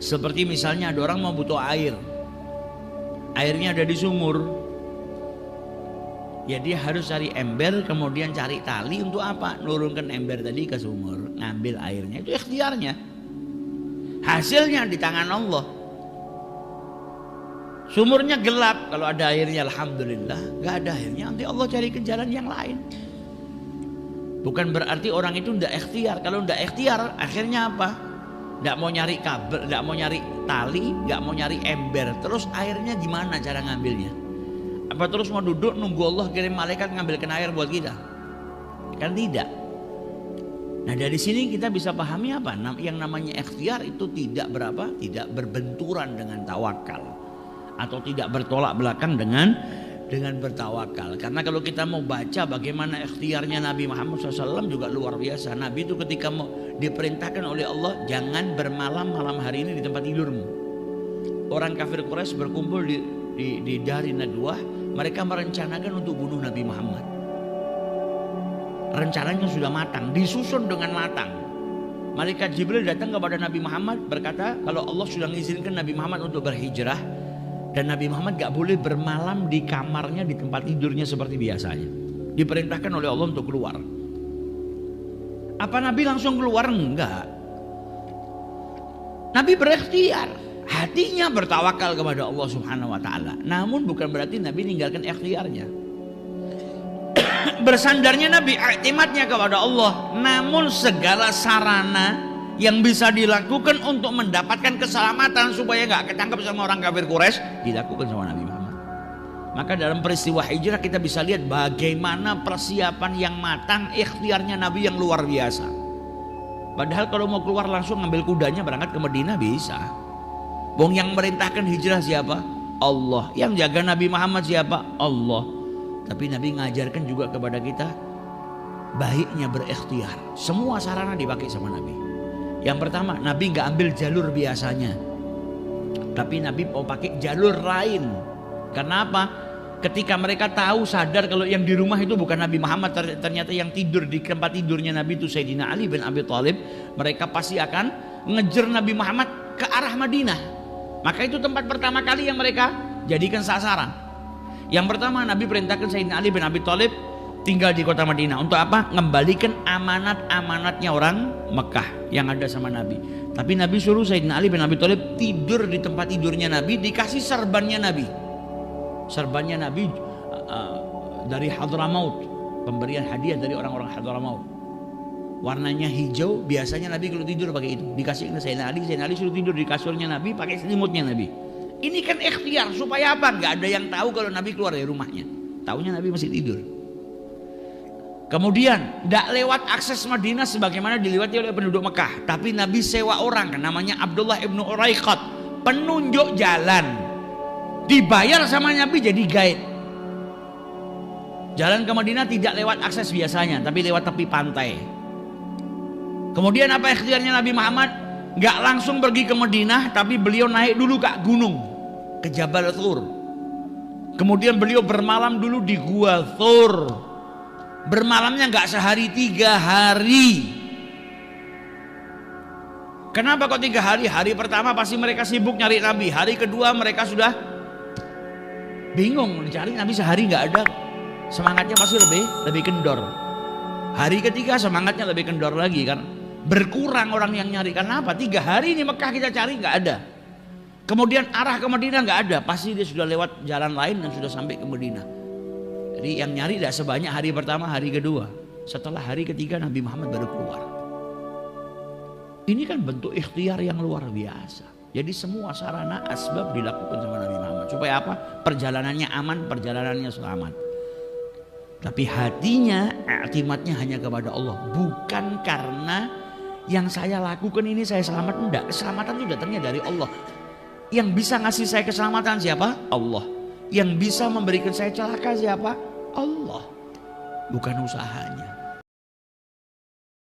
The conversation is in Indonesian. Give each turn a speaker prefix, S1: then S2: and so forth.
S1: Seperti misalnya ada orang mau butuh air, airnya ada di sumur, ya dia harus cari ember, kemudian cari tali untuk apa? Nurunkan ember tadi ke sumur, ngambil airnya, itu ikhtiarnya. Hasilnya di tangan Allah. Sumurnya gelap, kalau ada airnya alhamdulillah, gak ada airnya nanti Allah cari ke jalan yang lain. Bukan berarti orang itu tidak ikhtiar. Kalau tidak ikhtiar akhirnya apa? Tidak mau nyari kabel, tidak mau nyari tali, tidak mau nyari ember, terus airnya gimana cara ngambilnya? Apa terus mau duduk nunggu Allah kirim malaikat ngambilkan air buat kita? Kan tidak. Nah dari sini kita bisa pahami apa? Yang namanya ikhtiar itu tidak berbenturan dengan tawakal, atau tidak bertolak belakang dengan bertawakal. Karena kalau kita mau baca bagaimana ikhtiarnya Nabi Muhammad SAW juga luar biasa. Nabi itu ketika mau diperintahkan oleh Allah, jangan bermalam malam hari ini di tempat tidurmu. Orang kafir Quraisy berkumpul di Dari Nadwah, mereka merencanakan untuk bunuh Nabi Muhammad. Rencananya sudah matang, disusun dengan matang. Malaikat Jibril datang kepada Nabi Muhammad berkata, kalau Allah sudah mengizinkan Nabi Muhammad untuk berhijrah, dan Nabi Muhammad gak boleh bermalam di kamarnya, di tempat tidurnya seperti biasanya. Diperintahkan oleh Allah untuk keluar. Apa Nabi langsung keluar? Enggak. Nabi berikhtiar, hatinya bertawakal kepada Allah Subhanahu wa taala. Namun bukan berarti Nabi meninggalkan ikhtiarnya. Bersandarnya Nabi i'timadnya kepada Allah. Namun segala sarana yang bisa dilakukan untuk mendapatkan keselamatan supaya nggak ketangkep sama orang kafir Quraisy dilakukan sama Nabi Muhammad. Maka dalam peristiwa hijrah kita bisa lihat bagaimana persiapan yang matang, ikhtiarnya Nabi yang luar biasa. Padahal kalau mau keluar langsung ngambil kudanya berangkat ke Madinah bisa. Wong yang merintahkan hijrah siapa? Allah. Yang jaga Nabi Muhammad siapa? Allah. Tapi Nabi ngajarkan juga kepada kita baiknya berikhtiar. Semua sarana dipakai sama Nabi. Yang pertama, Nabi nggak ambil jalur biasanya, tapi Nabi mau pakai jalur lain. Kenapa? Ketika mereka tahu sadar kalau yang di rumah itu bukan Nabi Muhammad, ternyata yang tidur di tempat tidurnya Nabi itu Sayyidina Ali bin Abi Thalib, mereka pasti akan ngejar Nabi Muhammad ke arah Madinah. Maka itu tempat pertama kali yang mereka jadikan sasaran. Yang pertama Nabi perintahkan Sayyidina Ali bin Abi Thalib tinggal di kota Madinah. Untuk apa? Ngembalikan amanat-amanatnya orang Mekah yang ada sama Nabi. Tapi Nabi suruh Sayyidina Ali bin Abi Thalib tidur di tempat tidurnya Nabi, dikasih serbannya Nabi. Serbannya Nabi dari Hadramaut, pemberian hadiah dari orang-orang Hadramaut. Warnanya hijau, biasanya Nabi kalau tidur pakai itu. Dikasih ke Sayyidina Ali suruh tidur di kasurnya Nabi, pakai selimutnya Nabi. Ini kan ikhtiar, supaya apa? Gak ada yang tahu kalau Nabi keluar dari rumahnya. Taunya Nabi masih tidur. Kemudian tidak lewat akses Madinah sebagaimana dilewati oleh penduduk Mekah, tapi Nabi sewa orang namanya Abdullah ibnu Uraiqat, penunjuk jalan, dibayar sama Nabi jadi guide. Jalan ke Madinah tidak lewat akses biasanya, tapi lewat tepi pantai. Kemudian apa ikhtiarnya Nabi Muhammad? Nggak langsung pergi ke Madinah, tapi beliau naik dulu ke gunung, ke Jabal Thur. Kemudian beliau bermalam dulu di Gua Thur. Bermalamnya nggak sehari, 3 hari. Kenapa kok 3 hari? Hari pertama pasti mereka sibuk nyari Nabi. Hari kedua mereka sudah bingung mencari Nabi, sehari nggak ada. Semangatnya pasti lebih kendor. Hari ketiga semangatnya lebih kendor lagi kan. Berkurang orang yang nyari. Kenapa? 3 hari ini Mekah kita cari nggak ada. Kemudian arah ke Madinah nggak ada. Pasti dia sudah lewat jalan lain dan sudah sampai ke Madinah. Jadi yang nyari tidak sebanyak hari pertama, hari kedua. Setelah hari ketiga Nabi Muhammad baru keluar. Ini kan bentuk ikhtiar yang luar biasa. Jadi semua sarana asbab dilakukan sama Nabi Muhammad. Supaya apa? Perjalanannya aman, perjalanannya selamat. Tapi hatinya, i'timadnya hanya kepada Allah. Bukan karena yang saya lakukan ini saya selamat. Enggak, keselamatan itu datangnya dari Allah. Yang bisa ngasih saya keselamatan siapa? Allah. Yang bisa memberikan saya celaka siapa? Allah. Bukan usahanya.